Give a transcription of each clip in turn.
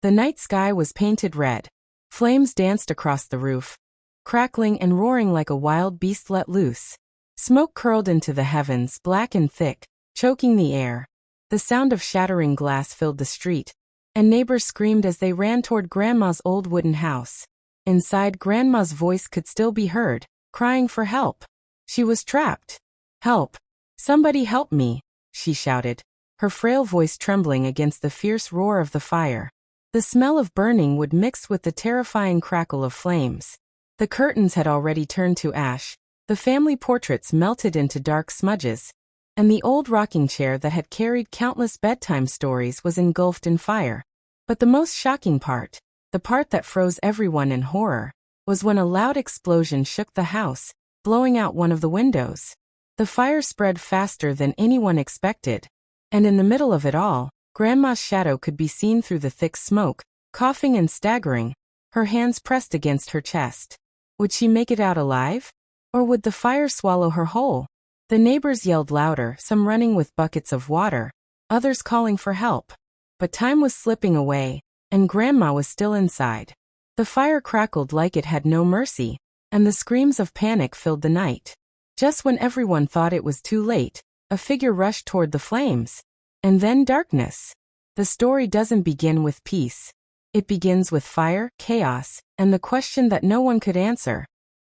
The night sky was painted red. Flames danced across the roof, crackling and roaring like a wild beast let loose. Smoke curled into the heavens, black and thick, choking the air. The sound of shattering glass filled the street, and neighbors screamed as they ran toward Grandma's old wooden house. Inside, Grandma's voice could still be heard, crying for help. She was trapped. "Help! Somebody help me!" she shouted, her frail voice trembling against the fierce roar of the fire. The smell of burning wood mixed with the terrifying crackle of flames. The curtains had already turned to ash, the family portraits melted into dark smudges, and the old rocking chair that had carried countless bedtime stories was engulfed in fire. But the most shocking part, the part that froze everyone in horror, was when a loud explosion shook the house, blowing out one of the windows. The fire spread faster than anyone expected, and in the middle of it all, Grandma's shadow could be seen through the thick smoke, coughing and staggering, her hands pressed against her chest. Would she make it out alive? Or would the fire swallow her whole? The neighbors yelled louder, some running with buckets of water, others calling for help. But time was slipping away, and Grandma was still inside. The fire crackled like it had no mercy, and the screams of panic filled the night. Just when everyone thought it was too late, a figure rushed toward the flames. And then darkness. The story doesn't begin with peace. It begins with fire, chaos, and the question that no one could answer.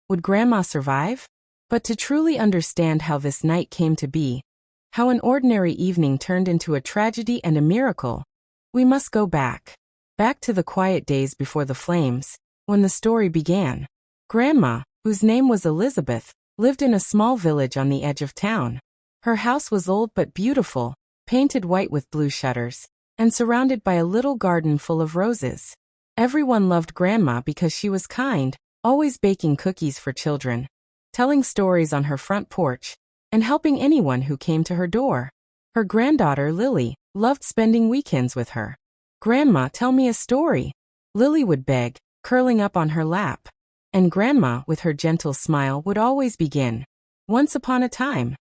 Would Grandma survive? But to truly understand how this night came to be, how an ordinary evening turned into a tragedy and a miracle, we must go back. Back to the quiet days before the flames, when the story began. Grandma, whose name was Elizabeth, lived in a small village on the edge of town. Her house was old but beautiful, painted white with blue shutters, and surrounded by a little garden full of roses. Everyone loved Grandma because she was kind, always baking cookies for children, telling stories on her front porch, and helping anyone who came to her door. Her granddaughter, Lily, loved spending weekends with her. "Grandma, tell me a story," Lily would beg, curling up on her lap. And Grandma, with her gentle smile, would always begin, "Once upon a time."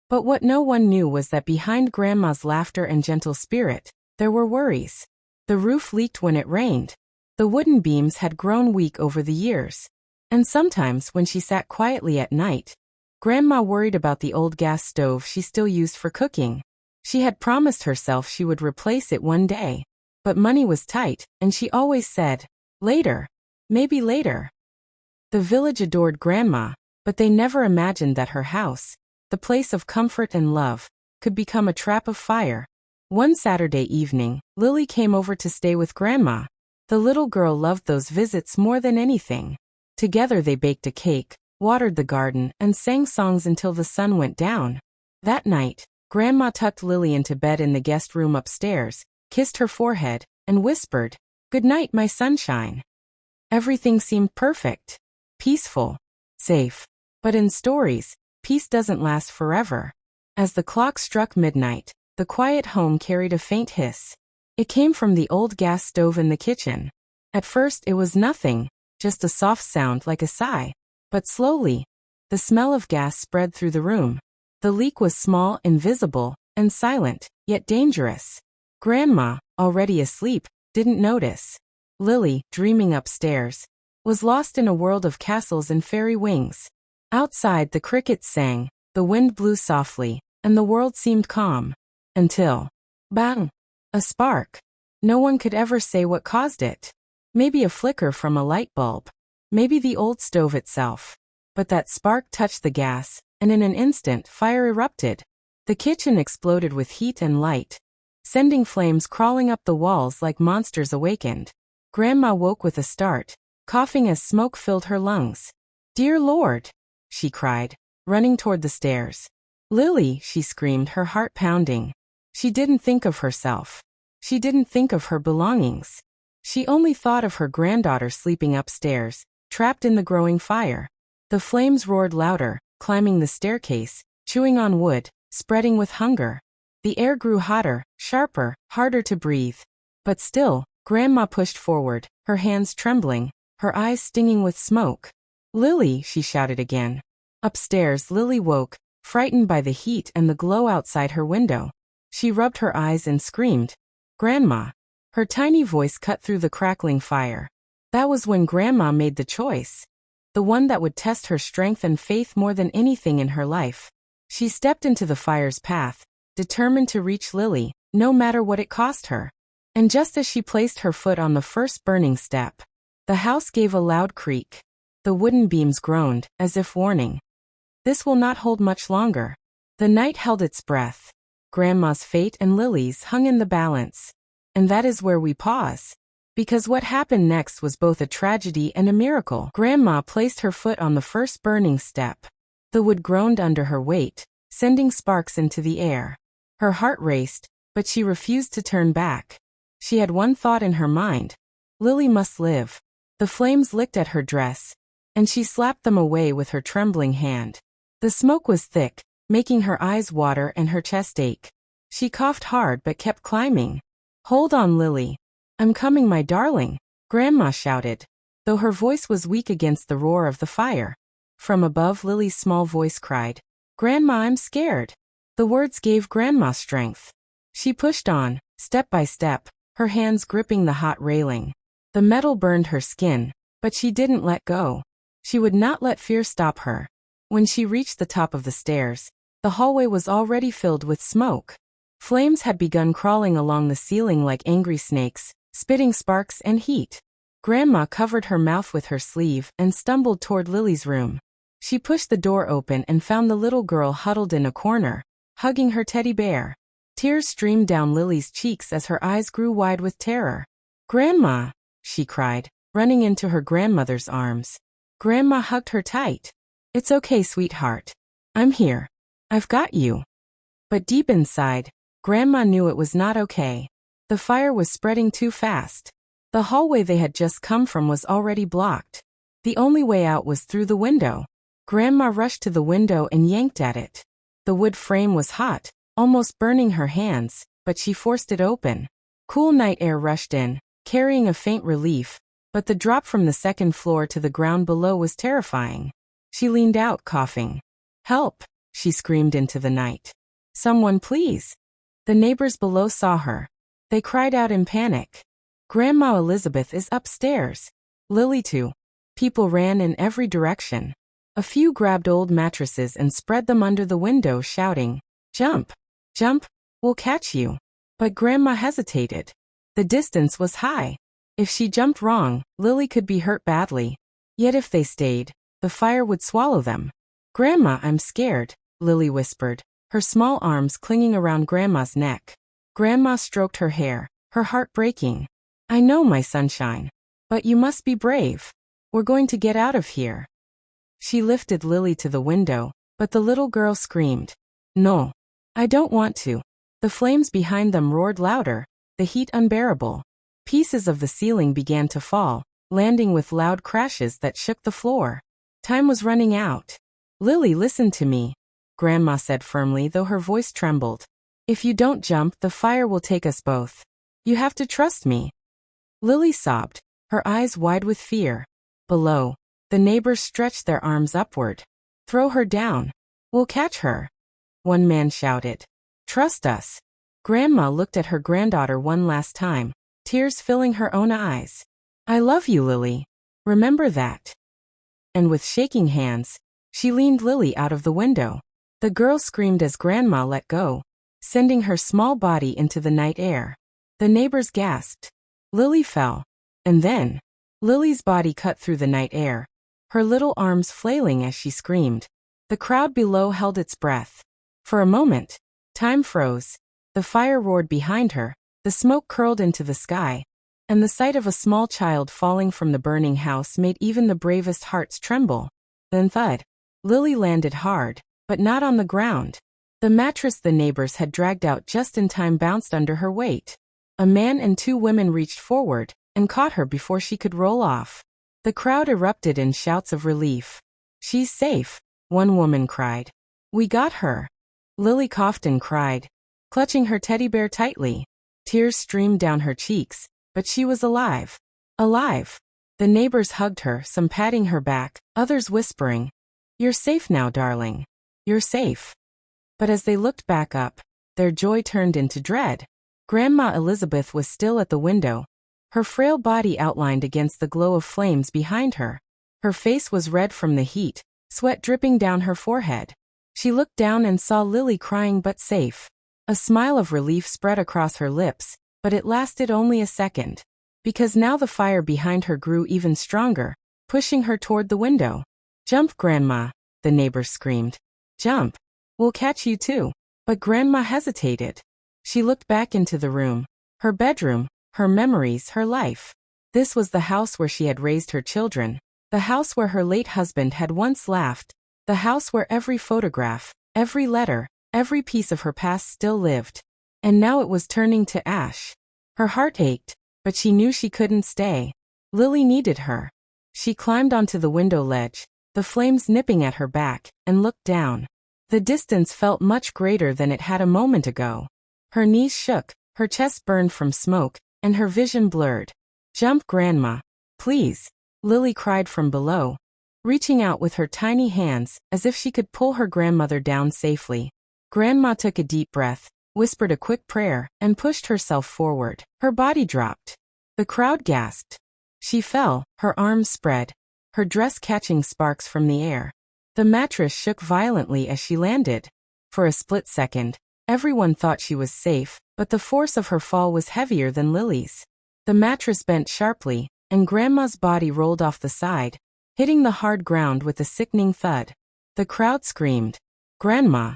But what no one knew was that behind Grandma's laughter and gentle spirit, there were worries. The roof leaked when it rained. The wooden beams had grown weak over the years. And sometimes, when she sat quietly at night, Grandma worried about the old gas stove she still used for cooking. She had promised herself she would replace it one day. But money was tight, and she always said, "Later. Maybe later." The village adored Grandma, but they never imagined that her house, the place of comfort and love, could become a trap of fire. One Saturday evening, Lily came over to stay with Grandma. The little girl loved those visits more than anything. Together they baked a cake, watered the garden, and sang songs until the sun went down. That night, Grandma tucked Lily into bed in the guest room upstairs, kissed her forehead, and whispered, "Good night, my sunshine." Everything seemed perfect, peaceful, safe. But in stories, peace doesn't last forever. As the clock struck midnight, the quiet home carried a faint hiss. It came from the old gas stove in the kitchen. At first it was nothing, just a soft sound like a sigh. But slowly, the smell of gas spread through the room. The leak was small, invisible, and silent, yet dangerous. Grandma, already asleep, didn't notice. Lily, dreaming upstairs, was lost in a world of castles and fairy wings. Outside, the crickets sang, the wind blew softly, and the world seemed calm. Until, bang! A spark. No one could ever say what caused it. Maybe a flicker from a light bulb. Maybe the old stove itself. But that spark touched the gas, and in an instant, fire erupted. The kitchen exploded with heat and light, sending flames crawling up the walls like monsters awakened. Grandma woke with a start, coughing as smoke filled her lungs. "Dear Lord!" she cried, running toward the stairs. "Lily!" she screamed, her heart pounding. She didn't think of herself. She didn't think of her belongings. She only thought of her granddaughter sleeping upstairs, trapped in the growing fire. The flames roared louder, climbing the staircase, chewing on wood, spreading with hunger. The air grew hotter, sharper, harder to breathe. But still, Grandma pushed forward, her hands trembling, her eyes stinging with smoke. "Lily!" she shouted again. Upstairs, Lily woke, frightened by the heat and the glow outside her window. She rubbed her eyes and screamed, "Grandma! Her tiny voice cut through the crackling fire. That was when Grandma made the choice. The one that would test her strength and faith more than anything in her life. She stepped into the fire's path, determined to reach Lily, no matter what it cost her. And just as she placed her foot on the first burning step, the house gave a loud creak. The wooden beams groaned, as if warning. This will not hold much longer. The night held its breath. Grandma's fate and Lily's hung in the balance. And that is where we pause. Because what happened next was both a tragedy and a miracle. Grandma placed her foot on the first burning step. The wood groaned under her weight, sending sparks into the air. Her heart raced, but she refused to turn back. She had one thought in her mind. Lily must live. The flames licked at her dress, and she slapped them away with her trembling hand. The smoke was thick, making her eyes water and her chest ache. She coughed hard but kept climbing. "Hold on, Lily. I'm coming, my darling," Grandma shouted, though her voice was weak against the roar of the fire. From above, Lily's small voice cried, "Grandma, I'm scared." The words gave Grandma strength. She pushed on, step by step, her hands gripping the hot railing. The metal burned her skin, but she didn't let go. She would not let fear stop her. When she reached the top of the stairs, the hallway was already filled with smoke. Flames had begun crawling along the ceiling like angry snakes, spitting sparks and heat. Grandma covered her mouth with her sleeve and stumbled toward Lily's room. She pushed the door open and found the little girl huddled in a corner, hugging her teddy bear. Tears streamed down Lily's cheeks as her eyes grew wide with terror. "Grandma!" she cried, running into her grandmother's arms. Grandma hugged her tight. "It's okay, sweetheart. I'm here. I've got you." But deep inside, Grandma knew it was not okay. The fire was spreading too fast. The hallway they had just come from was already blocked. The only way out was through the window. Grandma rushed to the window and yanked at it. The wood frame was hot, almost burning her hands, but she forced it open. Cool night air rushed in, carrying a faint relief, but the drop from the second floor to the ground below was terrifying. She leaned out, coughing. "Help!" she screamed into the night. "Someone please!" The neighbors below saw her. They cried out in panic. "Grandma Elizabeth is upstairs. Lily too." People ran in every direction. A few grabbed old mattresses and spread them under the window, shouting, "Jump! Jump! We'll catch you." But Grandma hesitated. The distance was high. If she jumped wrong, Lily could be hurt badly. Yet if they stayed, the fire would swallow them. "Grandma, I'm scared," Lily whispered, her small arms clinging around Grandma's neck. Grandma stroked her hair, her heart breaking. "I know, my sunshine. But you must be brave. We're going to get out of here." She lifted Lily to the window, but the little girl screamed, "No, I don't want to." The flames behind them roared louder, the heat unbearable. Pieces of the ceiling began to fall, landing with loud crashes that shook the floor. Time was running out. "Lily, listen to me," Grandma said firmly, though her voice trembled. "If you don't jump, the fire will take us both. You have to trust me." Lily sobbed, her eyes wide with fear. Below, the neighbors stretched their arms upward. "Throw her down. We'll catch her," one man shouted. "Trust us." Grandma looked at her granddaughter one last time, tears filling her own eyes. "I love you, Lily. Remember that." And with shaking hands, she leaned Lily out of the window. The girl screamed as Grandma let go, sending her small body into the night air. The neighbors gasped. Lily fell. And then, Lily's body cut through the night air, her little arms flailing as she screamed. The crowd below held its breath. For a moment, time froze. The fire roared behind her, the smoke curled into the sky, and the sight of a small child falling from the burning house made even the bravest hearts tremble. Then thud. Lily landed hard, but not on the ground. The mattress the neighbors had dragged out just in time bounced under her weight. A man and two women reached forward and caught her before she could roll off. The crowd erupted in shouts of relief. "She's safe," one woman cried. "We got her." Lily coughed and cried, clutching her teddy bear tightly. Tears streamed down her cheeks, but she was alive. Alive. The neighbors hugged her, some patting her back, others whispering, "You're safe now, darling. You're safe." But as they looked back up, their joy turned into dread. Grandma Elizabeth was still at the window, her frail body outlined against the glow of flames behind her. Her face was red from the heat, sweat dripping down her forehead. She looked down and saw Lily crying but safe. A smile of relief spread across her lips, but it lasted only a second. Because now the fire behind her grew even stronger, pushing her toward the window. "Jump, Grandma," the neighbors screamed. "Jump. We'll catch you too." But Grandma hesitated. She looked back into the room. Her bedroom, her memories, her life. This was the house where she had raised her children. The house where her late husband had once laughed. The house where every photograph, every letter, every piece of her past still lived. And now it was turning to ash. Her heart ached, but she knew she couldn't stay. Lily needed her. She climbed onto the window ledge, the flames nipping at her back, and looked down. The distance felt much greater than it had a moment ago. Her knees shook, her chest burned from smoke, and her vision blurred. "Jump, Grandma. Please," Lily cried from below, reaching out with her tiny hands as if she could pull her grandmother down safely. Grandma took a deep breath, whispered a quick prayer, and pushed herself forward. Her body dropped. The crowd gasped. She fell, her arms spread, her dress catching sparks from the air. The mattress shook violently as she landed. For a split second, everyone thought she was safe, but the force of her fall was heavier than Lily's. The mattress bent sharply, and Grandma's body rolled off the side, hitting the hard ground with a sickening thud. The crowd screamed, "Grandma!"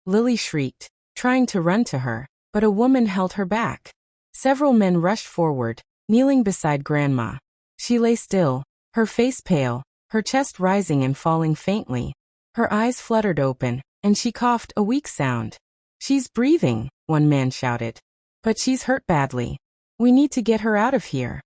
Lily shrieked, trying to run to her, but a woman held her back. Several men rushed forward, kneeling beside Grandma. She lay still, her face pale, her chest rising and falling faintly. Her eyes fluttered open, and she coughed a weak sound. "She's breathing," one man shouted. "But she's hurt badly. We need to get her out of here."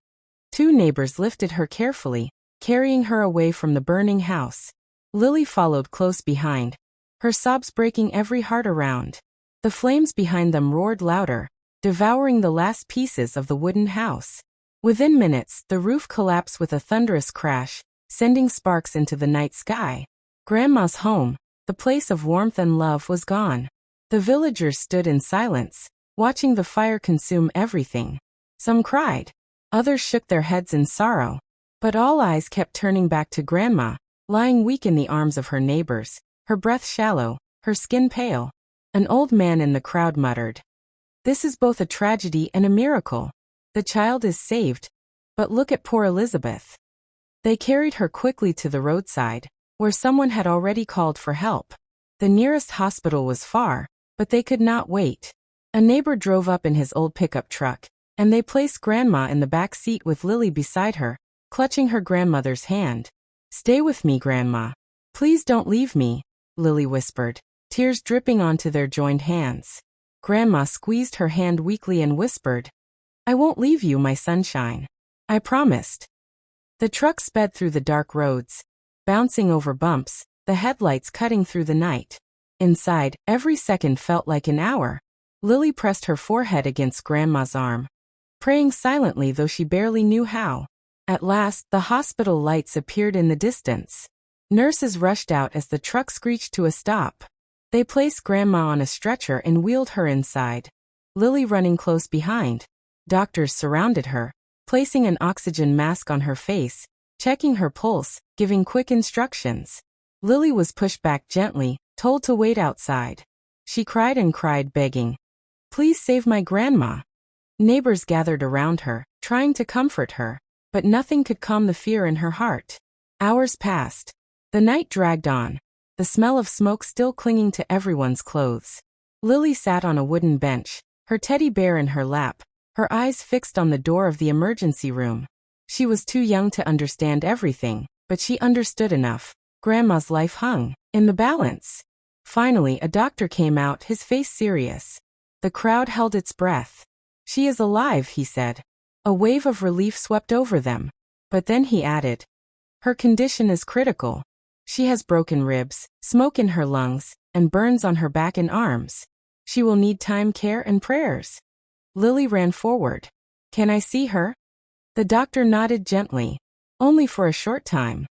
Two neighbors lifted her carefully, carrying her away from the burning house. Lily followed close behind, her sobs breaking every heart around. The flames behind them roared louder, devouring the last pieces of the wooden house. Within minutes, the roof collapsed with a thunderous crash, sending sparks into the night sky. Grandma's home, the place of warmth and love, was gone. The villagers stood in silence, watching the fire consume everything. Some cried. Others shook their heads in sorrow. But all eyes kept turning back to Grandma, lying weak in the arms of her neighbors, her breath shallow, her skin pale. An old man in the crowd muttered, "This is both a tragedy and a miracle. The child is saved, but look at poor Elizabeth." They carried her quickly to the roadside, where someone had already called for help. The nearest hospital was far, but they could not wait. A neighbor drove up in his old pickup truck, and they placed Grandma in the back seat with Lily beside her, clutching her grandmother's hand. "Stay with me, Grandma. Please don't leave me," Lily whispered, tears dripping onto their joined hands. Grandma squeezed her hand weakly and whispered, "I won't leave you, my sunshine. I promised." The truck sped through the dark roads, bouncing over bumps, the headlights cutting through the night. Inside, every second felt like an hour. Lily pressed her forehead against Grandma's arm, praying silently though she barely knew how. At last, the hospital lights appeared in the distance. Nurses rushed out as the truck screeched to a stop. They placed Grandma on a stretcher and wheeled her inside, Lily running close behind. Doctors surrounded her, placing an oxygen mask on her face, checking her pulse, giving quick instructions. Lily was pushed back gently, told to wait outside. She cried and cried, begging, "Please save my grandma." Neighbors gathered around her, trying to comfort her, but nothing could calm the fear in her heart. Hours passed. The night dragged on, the smell of smoke still clinging to everyone's clothes. Lily sat on a wooden bench, her teddy bear in her lap, her eyes fixed on the door of the emergency room. She was too young to understand everything, but she understood enough. Grandma's life hung in the balance. Finally, a doctor came out, his face serious. The crowd held its breath. "She is alive," he said. A wave of relief swept over them. But then he added, "Her condition is critical. She has broken ribs, smoke in her lungs, and burns on her back and arms. She will need time, care, and prayers." Lily ran forward. "Can I see her?" The doctor nodded gently. "Only for a short time."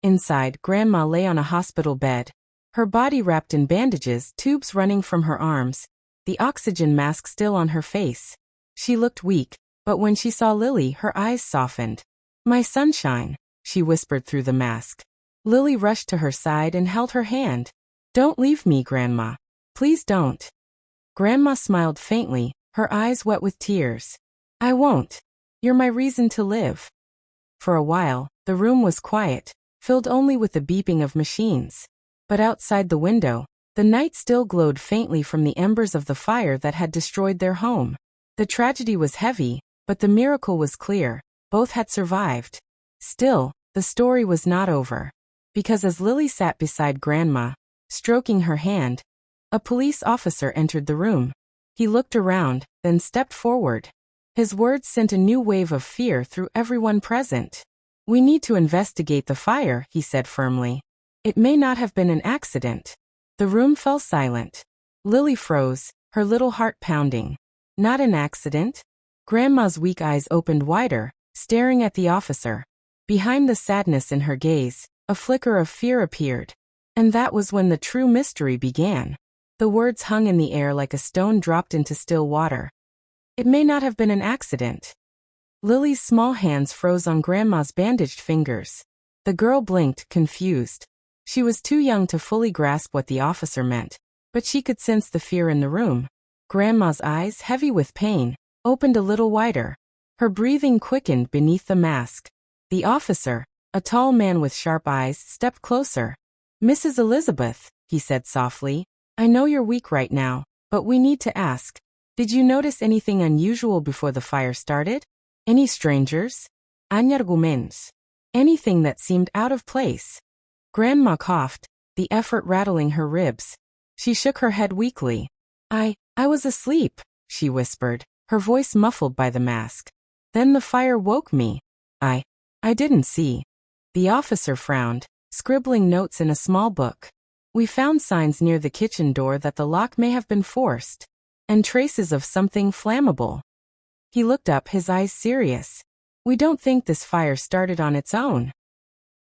Inside, Grandma lay on a hospital bed, her body wrapped in bandages, tubes running from her arms, the oxygen mask still on her face. She looked weak, but when she saw Lily, her eyes softened. "My sunshine," she whispered through the mask. Lily rushed to her side and held her hand. "Don't leave me, Grandma. Please don't." Grandma smiled faintly, her eyes wet with tears. "I won't. You're my reason to live." For a while, the room was quiet, filled only with the beeping of machines. But outside the window, the night still glowed faintly from the embers of the fire that had destroyed their home. The tragedy was heavy, but the miracle was clear. Both had survived. Still, the story was not over. Because as Lily sat beside Grandma, stroking her hand, a police officer entered the room. He looked around, then stepped forward. His words sent a new wave of fear through everyone present. "We need to investigate the fire," he said firmly. "It may not have been an accident." The room fell silent. Lily froze, her little heart pounding. "Not an accident?" Grandma's weak eyes opened wider, staring at the officer. Behind the sadness in her gaze, a flicker of fear appeared. And that was when the true mystery began. The words hung in the air like a stone dropped into still water. "It may not have been an accident." Lily's small hands froze on Grandma's bandaged fingers. The girl blinked, confused. She was too young to fully grasp what the officer meant, but she could sense the fear in the room. Grandma's eyes, heavy with pain, opened a little wider. Her breathing quickened beneath the mask. The officer, a tall man with sharp eyes, stepped closer. "Mrs. Elizabeth," he said softly, "I know you're weak right now, but we need to ask. Did you notice anything unusual before the fire started? Any strangers? Anyarguments? Anything that seemed out of place?" Grandma coughed, the effort rattling her ribs. She shook her head weakly. I was asleep," she whispered, her voice muffled by the mask. "Then the fire woke me. I didn't see." The officer frowned, scribbling notes in a small book. "We found signs near the kitchen door that the lock may have been forced, and traces of something flammable." He looked up, his eyes serious. "We don't think this fire started on its own."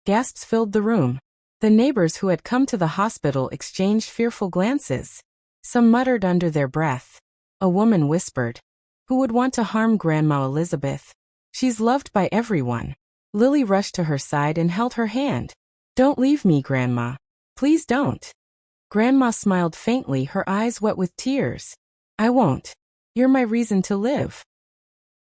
Gasps filled the room. The neighbors who had come to the hospital exchanged fearful glances. Some muttered under their breath. A woman whispered, "Who would want to harm Grandma Elizabeth? She's loved by everyone." Lily rushed to her side and held her hand. "Don't leave me, Grandma. Please don't." Grandma smiled faintly, her eyes wet with tears. "I won't. You're my reason to live."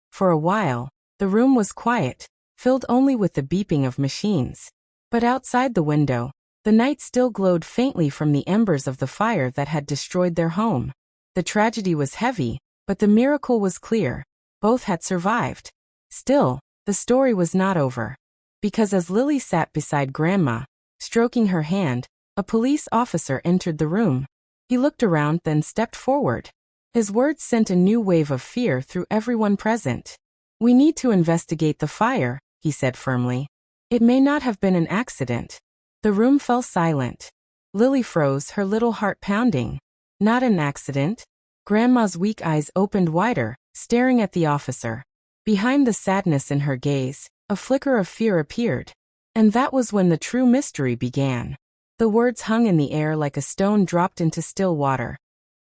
For a while, the room was quiet, filled only with the beeping of machines. But outside the window, the night still glowed faintly from the embers of the fire that had destroyed their home. The tragedy was heavy, but the miracle was clear. Both had survived. Still, the story was not over. Because as Lily sat beside Grandma, stroking her hand, a police officer entered the room. He looked around, then stepped forward. His words sent a new wave of fear through everyone present. "We need to investigate the fire," he said firmly. "It may not have been an accident." The room fell silent. Lily froze, her little heart pounding. "Not an accident?" Grandma's weak eyes opened wider, staring at the officer. Behind the sadness in her gaze, a flicker of fear appeared. And that was when the true mystery began. The words hung in the air like a stone dropped into still water.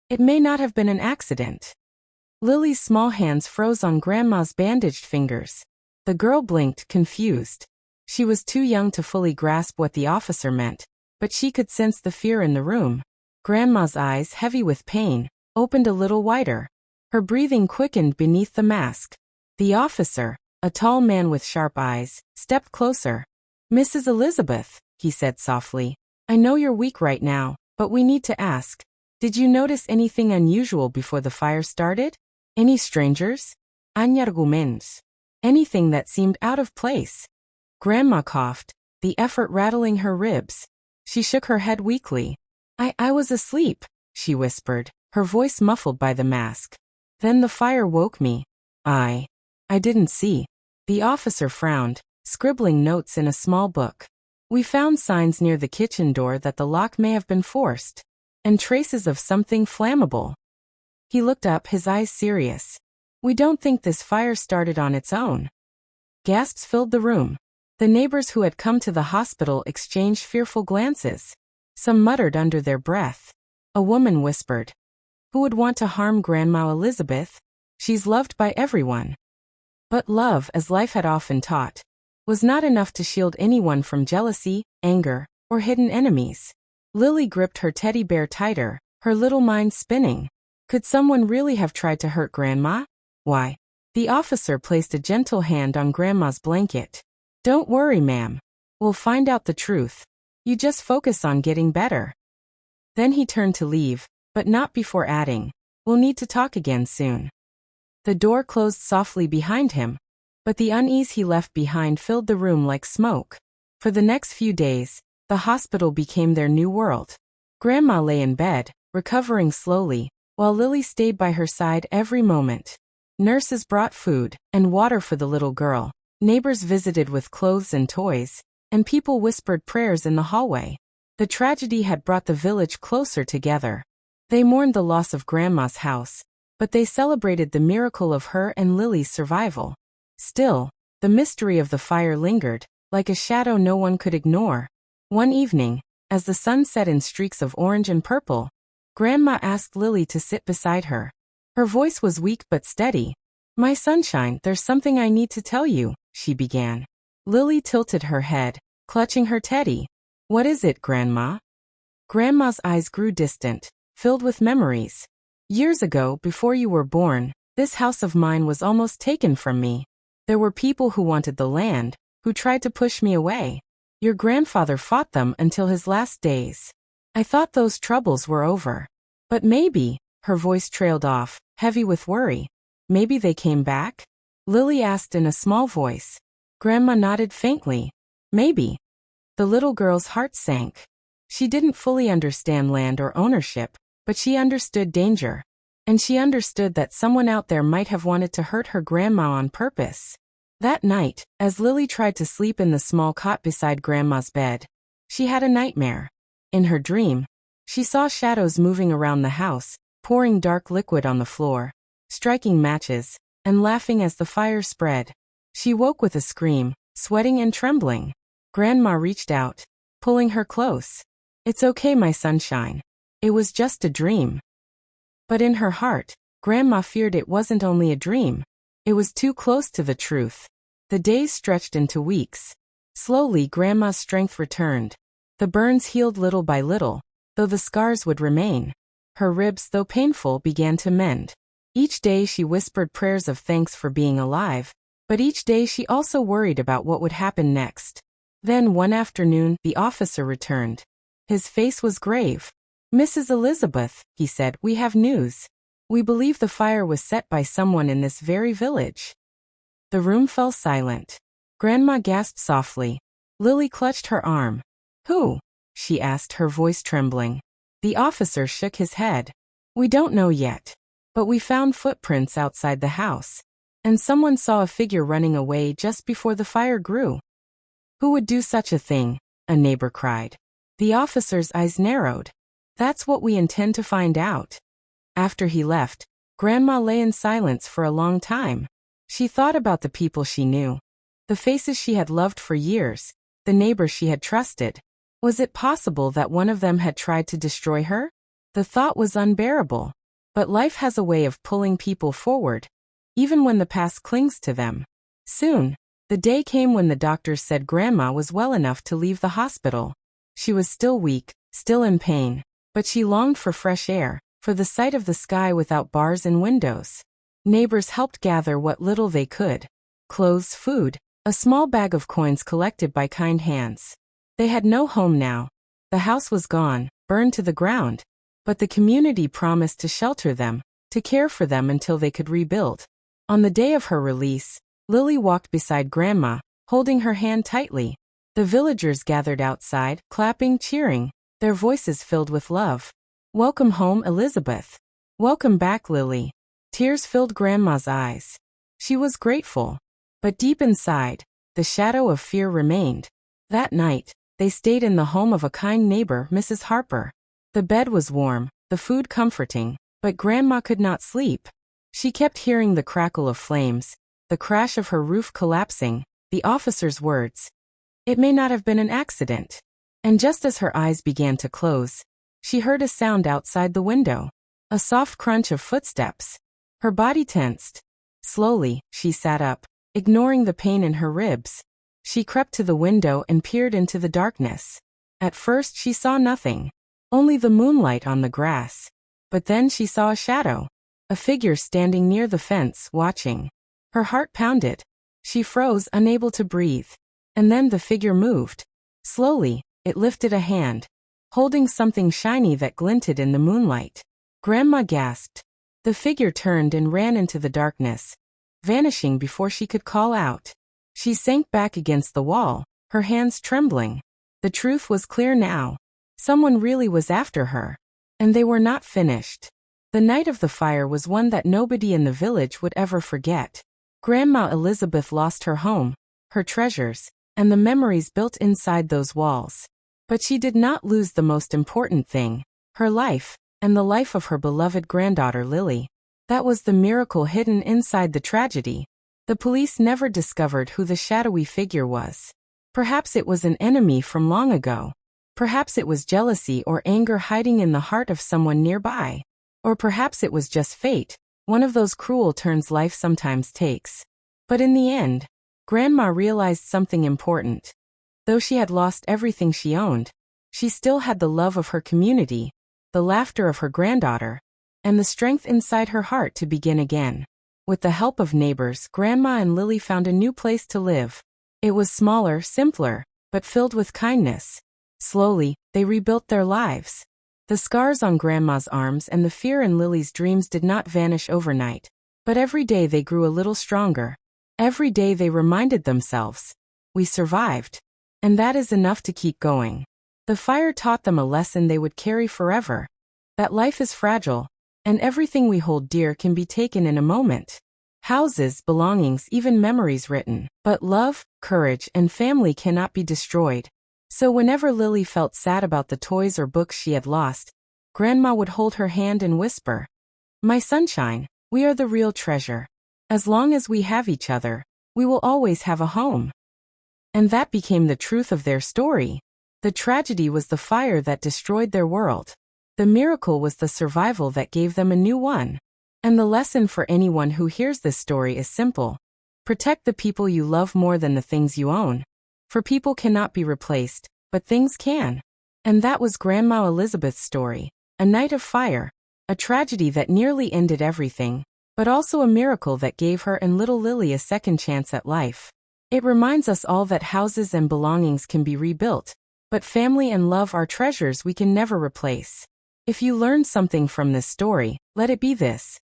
"It may not have been an accident." Lily's small hands froze on Grandma's bandaged fingers. The girl blinked, confused. She was too young to fully grasp what the officer meant, but she could sense the fear in the room. Grandma's eyes, heavy with pain, opened a little wider. Her breathing quickened beneath the mask. The officer, a tall man with sharp eyes, stepped closer. "Mrs. Elizabeth," he said softly, "I know you're weak right now, but we need to ask. Did you notice anything unusual before the fire started? Any strangers? Anyarguments? Anything that seemed out of place?" Grandma coughed, the effort rattling her ribs. She shook her head weakly. I was asleep," she whispered, her voice muffled by the mask. "Then the fire woke me. I didn't see." The officer frowned, scribbling notes in a small book. "We found signs near the kitchen door that the lock may have been forced, and traces of something flammable." He looked up, his eyes serious. "We don't think this fire started on its own." Gasps filled the room. The neighbors who had come to the hospital exchanged fearful glances. Some muttered under their breath. A woman whispered, Who would want to harm Grandma Elizabeth? She's loved by everyone. But love, as life had often taught, was not enough to shield anyone from jealousy, anger, or hidden enemies. Lily gripped her teddy bear tighter, her little mind spinning. Could someone really have tried to hurt Grandma? Why? The officer placed a gentle hand on Grandma's blanket. Don't worry, ma'am. We'll find out the truth. You just focus on getting better. Then he turned to leave, but not before adding, we'll need to talk again soon. The door closed softly behind him, but the unease he left behind filled the room like smoke. For the next few days, the hospital became their new world. Grandma lay in bed, recovering slowly, while Lily stayed by her side every moment. Nurses brought food and water for the little girl. Neighbors visited with clothes and toys, and people whispered prayers in the hallway. The tragedy had brought the village closer together. They mourned the loss of Grandma's house, but they celebrated the miracle of her and Lily's survival. Still, the mystery of the fire lingered, like a shadow no one could ignore. One evening, as the sun set in streaks of orange and purple, Grandma asked Lily to sit beside her. Her voice was weak but steady. "My sunshine, there's something I need to tell you," she began. Lily tilted her head, clutching her teddy. "What is it, Grandma?" Grandma's eyes grew distant, filled with memories. "Years ago, before you were born, this house of mine was almost taken from me. There were people who wanted the land, who tried to push me away. Your grandfather fought them until his last days. I thought those troubles were over. But maybe," her voice trailed off, heavy with worry, "maybe they came back?" Lily asked in a small voice. Grandma nodded faintly. "Maybe." The little girl's heart sank. She didn't fully understand land or ownership, but she understood danger. And she understood that someone out there might have wanted to hurt her grandma on purpose. That night, as Lily tried to sleep in the small cot beside Grandma's bed, she had a nightmare. In her dream, she saw shadows moving around the house, pouring dark liquid on the floor, striking matches, and laughing as the fire spread. She woke with a scream, sweating and trembling. Grandma reached out, pulling her close. "It's okay, my sunshine. It was just a dream." But in her heart, Grandma feared it wasn't only a dream. It was too close to the truth. The days stretched into weeks. Slowly, Grandma's strength returned. The burns healed little by little, though the scars would remain. Her ribs, though painful, began to mend. Each day she whispered prayers of thanks for being alive, but each day she also worried about what would happen next. Then one afternoon, the officer returned. His face was grave. "Mrs. Elizabeth," he said, "we have news. We believe the fire was set by someone in this very village." The room fell silent. Grandma gasped softly. Lily clutched her arm. "Who?" she asked, her voice trembling. The officer shook his head. "We don't know yet. But we found footprints outside the house. And someone saw a figure running away just before the fire grew." "Who would do such a thing?" a neighbor cried. The officer's eyes narrowed. "That's what we intend to find out." After he left, Grandma lay in silence for a long time. She thought about the people she knew, the faces she had loved for years, the neighbors she had trusted. Was it possible that one of them had tried to destroy her? The thought was unbearable. But life has a way of pulling people forward, even when the past clings to them. Soon, the day came when the doctors said Grandma was well enough to leave the hospital. She was still weak, still in pain, but she longed for fresh air, for the sight of the sky without bars and windows. Neighbors helped gather what little they could. Clothes, food, a small bag of coins collected by kind hands. They had no home now. The house was gone, burned to the ground. But the community promised to shelter them, to care for them until they could rebuild. On the day of her release, Lily walked beside Grandma, holding her hand tightly. The villagers gathered outside, clapping, cheering, their voices filled with love. "Welcome home, Elizabeth. Welcome back, Lily." Tears filled Grandma's eyes. She was grateful. But deep inside, the shadow of fear remained. That night, they stayed in the home of a kind neighbor, Mrs. Harper. The bed was warm, the food comforting, but Grandma could not sleep. She kept hearing the crackle of flames, the crash of her roof collapsing, the officer's words. It may not have been an accident. And just as her eyes began to close, she heard a sound outside the window. A soft crunch of footsteps. Her body tensed. Slowly, she sat up, ignoring the pain in her ribs. She crept to the window and peered into the darkness. At first she saw nothing. Only the moonlight on the grass. But then she saw a shadow. A figure standing near the fence, watching. Her heart pounded. She froze, unable to breathe. And then the figure moved. Slowly, it lifted a hand, holding something shiny that glinted in the moonlight. Grandma gasped. The figure turned and ran into the darkness, vanishing before she could call out. She sank back against the wall, her hands trembling. The truth was clear now. Someone really was after her. And they were not finished. The night of the fire was one that nobody in the village would ever forget. Grandma Elizabeth lost her home, her treasures, and the memories built inside those walls. But she did not lose the most important thing, her life, and the life of her beloved granddaughter Lily. That was the miracle hidden inside the tragedy. The police never discovered who the shadowy figure was. Perhaps it was an enemy from long ago. Perhaps it was jealousy or anger hiding in the heart of someone nearby. Or perhaps it was just fate, one of those cruel turns life sometimes takes. But in the end, Grandma realized something important. Though she had lost everything she owned, she still had the love of her community, the laughter of her granddaughter, and the strength inside her heart to begin again. With the help of neighbors, Grandma and Lily found a new place to live. It was smaller, simpler, but filled with kindness. Slowly, they rebuilt their lives. The scars on Grandma's arms and the fear in Lily's dreams did not vanish overnight. But every day they grew a little stronger. Every day they reminded themselves, we survived. And that is enough to keep going. The fire taught them a lesson they would carry forever. That life is fragile, and everything we hold dear can be taken in a moment. Houses, belongings, even memories written. But love, courage, and family cannot be destroyed. So whenever Lily felt sad about the toys or books she had lost, Grandma would hold her hand and whisper, "My sunshine, we are the real treasure. As long as we have each other, we will always have a home." And that became the truth of their story. The tragedy was the fire that destroyed their world. The miracle was the survival that gave them a new one. And the lesson for anyone who hears this story is simple. Protect the people you love more than the things you own. For people cannot be replaced, but things can. And that was Grandma Elizabeth's story. A night of fire. A tragedy that nearly ended everything, but also a miracle that gave her and little Lily a second chance at life. It reminds us all that houses and belongings can be rebuilt, but family and love are treasures we can never replace. If you learned something from this story, let it be this.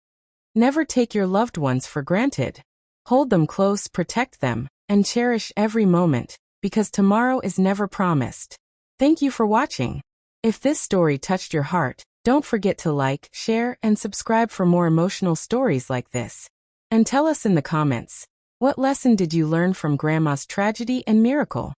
Never take your loved ones for granted. Hold them close, protect them, and cherish every moment, because tomorrow is never promised. Thank you for watching. If this story touched your heart, don't forget to like, share, and subscribe for more emotional stories like this. And tell us in the comments, what lesson did you learn from Grandma's tragedy and miracle?